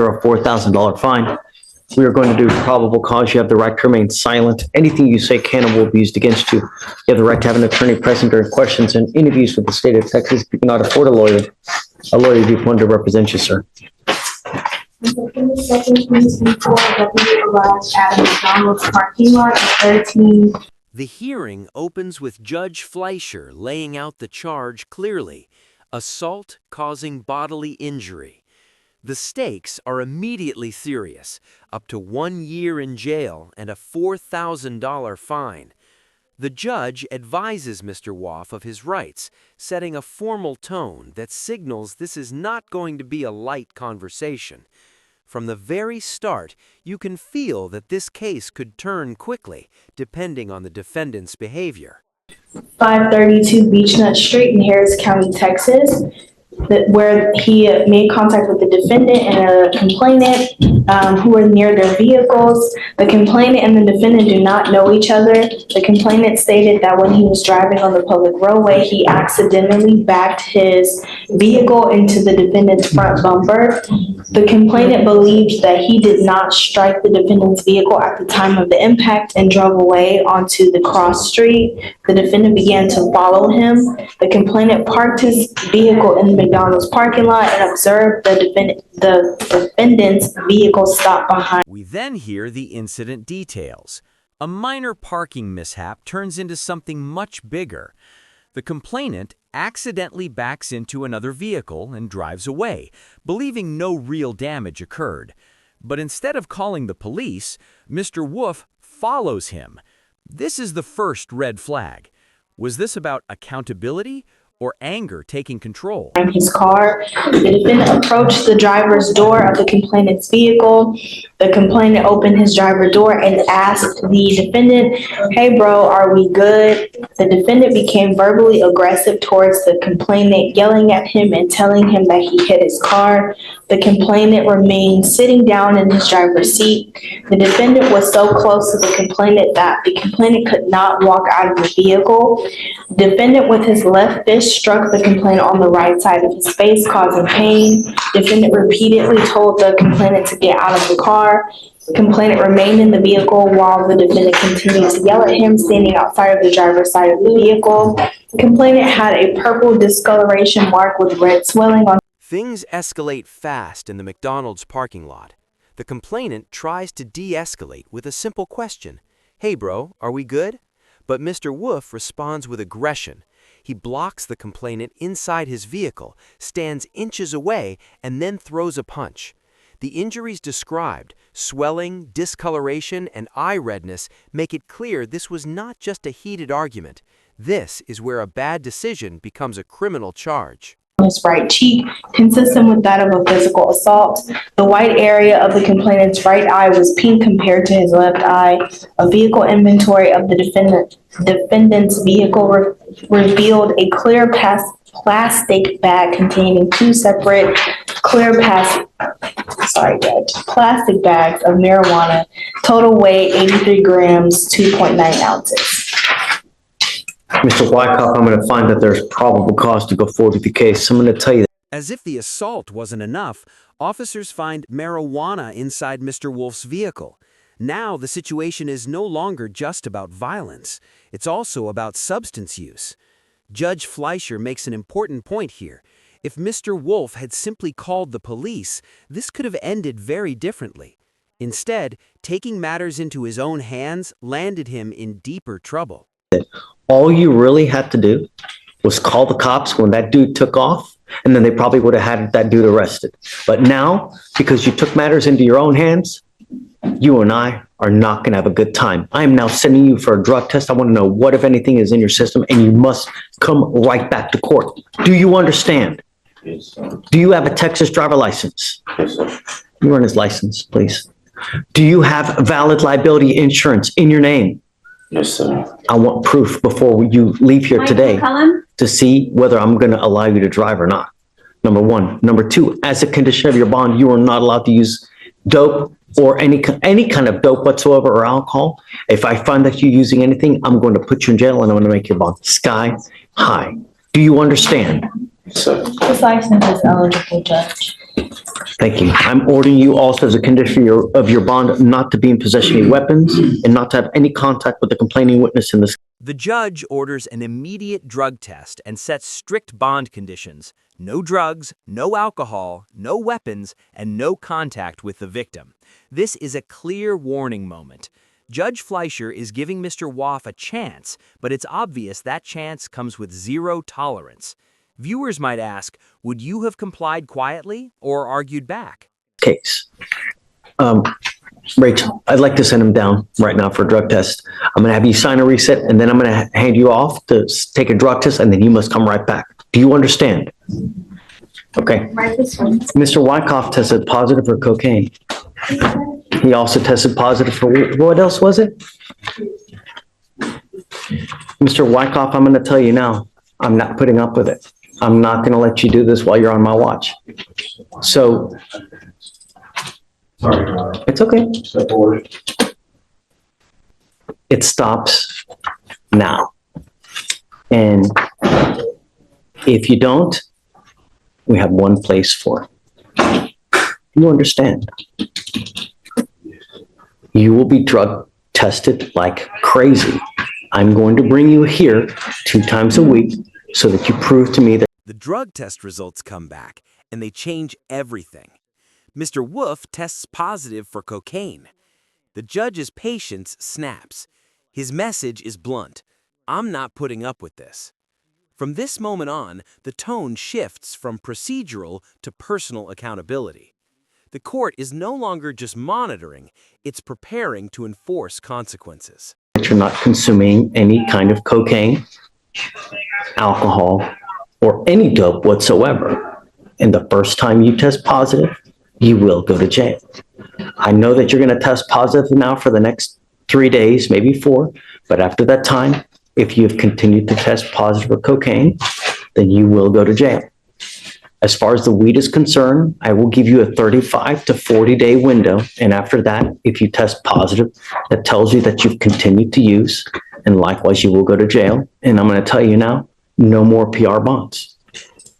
or a $4,000 fine. We are going to do probable cause. You have the right to remain silent. Anything you say can and will be used against you. You have the right to have an attorney present during questions and interviews with the state of Texas. If you cannot afford a lawyer will be appointed to represent you, sir. The hearing opens with Judge Fleischer laying out the charge clearly: assault causing bodily injury. The stakes are immediately serious, up to 1 year in jail and a $4,000 fine. The judge advises Mr. Woff of his rights, setting a formal tone that signals this is not going to be a light conversation. From the very start, you can feel that this case could turn quickly, depending on the defendant's behavior. 532 Beechnut Street in Harris County, Texas, where he made contact with the defendant and a complainant who were near their vehicles. The complainant and the defendant do not know each other. The complainant stated that when he was driving on the public roadway, he accidentally backed his vehicle into the defendant's front bumper. The complainant believed that he did not strike the defendant's vehicle at the time of the impact and drove away onto the cross street. The defendant began to follow him. The complainant parked his vehicle in the McDonald's parking lot and observed the defendant's vehicle stop behind. We then hear the incident details. A minor parking mishap turns into something much bigger. The complainant accidentally backs into another vehicle and drives away, believing no real damage occurred. But instead of calling the police, Mr. Woff follows him. This is the first red flag. Was this about accountability or anger taking control? In his car, the defendant approached the driver's door of the complainant's vehicle. The complainant opened his driver's door and asked the defendant, "Hey bro, are we good?" The defendant became verbally aggressive towards the complainant, yelling at him and telling him that he hit his car. The complainant remained sitting down in his driver's seat. The defendant was so close to the complainant that the complainant could not walk out of the vehicle. The defendant with his left fist struck the complainant on the right side of his face, causing pain. The defendant repeatedly told the complainant to get out of the car. The complainant remained in the vehicle while the defendant continued to yell at him, standing outside of the driver's side of the vehicle. The complainant had a purple discoloration mark with red swelling on. Things escalate fast in the McDonald's parking lot. The complainant tries to de-escalate with a simple question: "Hey bro, are we good?" But Mr. Woff responds with aggression. He blocks the complainant inside his vehicle, stands inches away, and then throws a punch. The injuries described, swelling, discoloration, and eye redness, make it clear this was not just a heated argument. This is where a bad decision becomes a criminal charge. His right cheek, consistent with that of a physical assault. The white area of the complainant's right eye was pink compared to his left eye. A vehicle inventory of the defendant's vehicle revealed a clear plastic bag containing two separate plastic bags of marijuana. Total weight 83 grams, 2.9 ounces. Mr. Wyckoff, I'm going to find that there's probable cause to go forward with the case. I'm going to tell you that. As if the assault wasn't enough, officers find marijuana inside Mr. Woff's vehicle. Now the situation is no longer just about violence. It's also about substance use. Judge Fleischer makes an important point here. If Mr. Woff had simply called the police, this could have ended very differently. Instead, taking matters into his own hands landed him in deeper trouble. All you really had to do was call the cops when that dude took off, and then they probably would have had that dude arrested. But now, because you took matters into your own hands, you and I are not going to have a good time. I am now sending you for a drug test. I want to know what, if anything, is in your system, and you must come right back to court. Do you understand? Yes, sir. Do you have a Texas driver license? Yes, sir. Can you run his license, please? Do you have valid liability insurance in your name? Yes, sir. I want proof before you leave here today to see whether I'm going to allow you to drive or not. Number one. Number two, as a condition of your bond, you are not allowed to use dope or any kind of dope whatsoever or alcohol. If I find that you're using anything, I'm going to put you in jail and I'm going to make your bond sky high. Do you understand? Yes, sir. This license is eligible, Judge. Thank you. I'm ordering you also as a condition of your bond not to be in possession of any weapons and not to have any contact with the complaining witness in this. The judge orders an immediate drug test and sets strict bond conditions: no drugs, no alcohol, no weapons, and no contact with the victim. This is a clear warning moment. Judge Fleischer is giving Mr. Woff a chance, but it's obvious that chance comes with zero tolerance. Viewers might ask, would you have complied quietly or argued back? Case. Rachel, I'd like to send him down right now for a drug test. I'm gonna have you sign a reset and then I'm gonna hand you off to take a drug test and then you must come right back. Do you understand? Okay. Right this one. Mr. Wyckoff tested positive for cocaine. He also tested positive for, what else was it? Mr. Wyckoff, I'm gonna tell you now, I'm not putting up with it. I'm not gonna let you do this while you're on my watch. So, Sorry, Your Honor. it's okay. Step forward. It stops now. And if you don't, we have one place for it. You understand? You will be drug tested like crazy. I'm going to bring you here 2 times a week so that you prove to me that. The drug test results come back, and they change everything. Mr. Wolf tests positive for cocaine. The judge's patience snaps. His message is blunt: I'm not putting up with this. From this moment on, the tone shifts from procedural to personal accountability. The court is no longer just monitoring, it's preparing to enforce consequences. You're not consuming any kind of cocaine, alcohol, or any dope whatsoever. And the first time you test positive, you will go to jail. I know that you're going to test positive now for the next 3 days, maybe 4, but after that time, if you have continued to test positive for cocaine, then you will go to jail. As far as the weed is concerned, I will give you a 35 to 40-day window. And after that, if you test positive, that tells you that you've continued to use, and likewise, you will go to jail. And I'm going to tell you now, no more PR bonds.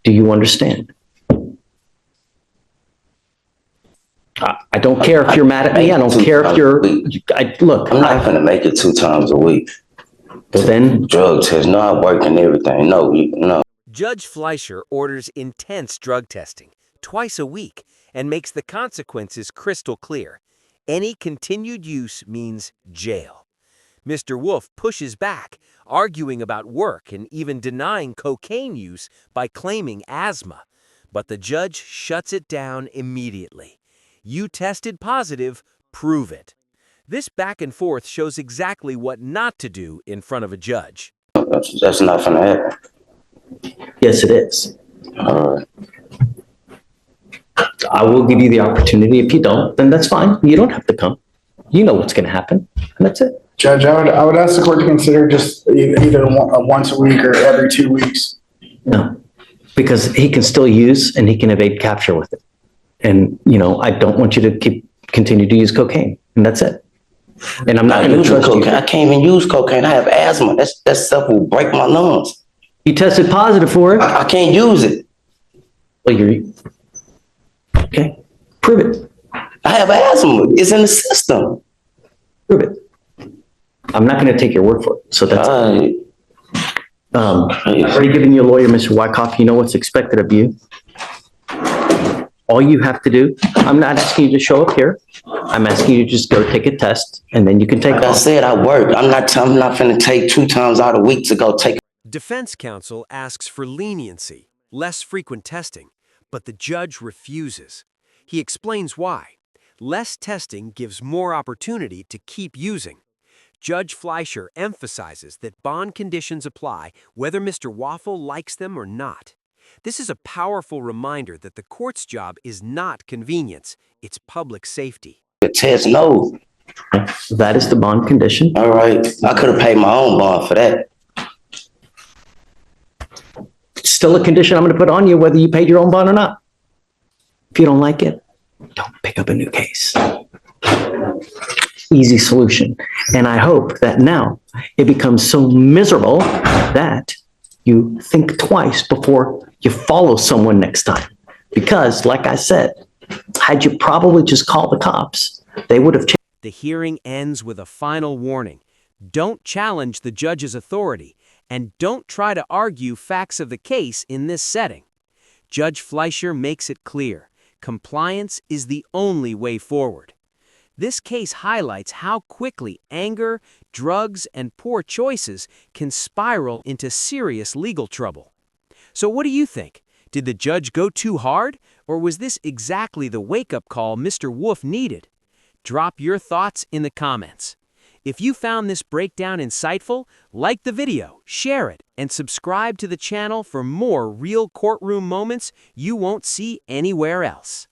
Do you understand? I don't care if you're mad at me. I don't care if you're, look. I'm not gonna make it 2 times a week. Then Drug test, no, I work and everything. No. Judge Fleischer orders intense drug testing, twice a week, and makes the consequences crystal clear. Any continued use means jail. Mr. Wolf pushes back, arguing about work and even denying cocaine use by claiming asthma. But the judge shuts it down immediately. You tested positive, prove it. This back and forth shows exactly what not to do in front of a judge. That's not gonna happen. yes, it is. All right. I will give you the opportunity. If you don't, then that's fine. You don't have to come. You know what's going to happen, and that's it. Judge, I would ask the court to consider just either once a week or every 2 weeks. No, because he can still use and he can evade capture with it. And, I don't want you to continue to use cocaine, and that's it. And I'm not going to trust cocaine. you. I can't even use cocaine. I have asthma. That stuff will break my lungs. You tested positive for it. I can't use it. Well, okay. Prove it. I have asthma. It's in the system. Prove it. I'm not going to take your word for it. So that's. All right. I've already given you a lawyer, Mr. Wyckoff. You know what's expected of you. All you have to do, I'm not asking you to show up here. I'm asking you to just go take a test, and then you can take Like I off. said, I work. I'm not finna take 2 times out a week to go take. Defense counsel asks for leniency, less frequent testing, but the judge refuses. He explains why. Less testing gives more opportunity to keep using. Judge Fleischer emphasizes that bond conditions apply whether Mr. Waffle likes them or not. This is a powerful reminder that the court's job is not convenience, it's public safety. The test, no. That is the bond condition. All right. I could have paid my own bond for that. It's still a condition I'm going to put on you, whether you paid your own bond or not. If you don't like it, don't pick up a new case. Easy solution. And I hope that now it becomes so miserable that you think twice before you follow someone next time. Because, like I said, had you probably just called the cops, they would have changed. The hearing ends with a final warning. Don't challenge the judge's authority, and don't try to argue facts of the case in this setting. Judge Fleischer makes it clear, compliance is the only way forward. This case highlights how quickly anger, drugs, and poor choices can spiral into serious legal trouble. So what do you think? Did the judge go too hard, or was this exactly the wake-up call Mr. Wolf needed? Drop your thoughts in the comments. If you found this breakdown insightful, like the video, share it, and subscribe to the channel for more real courtroom moments you won't see anywhere else.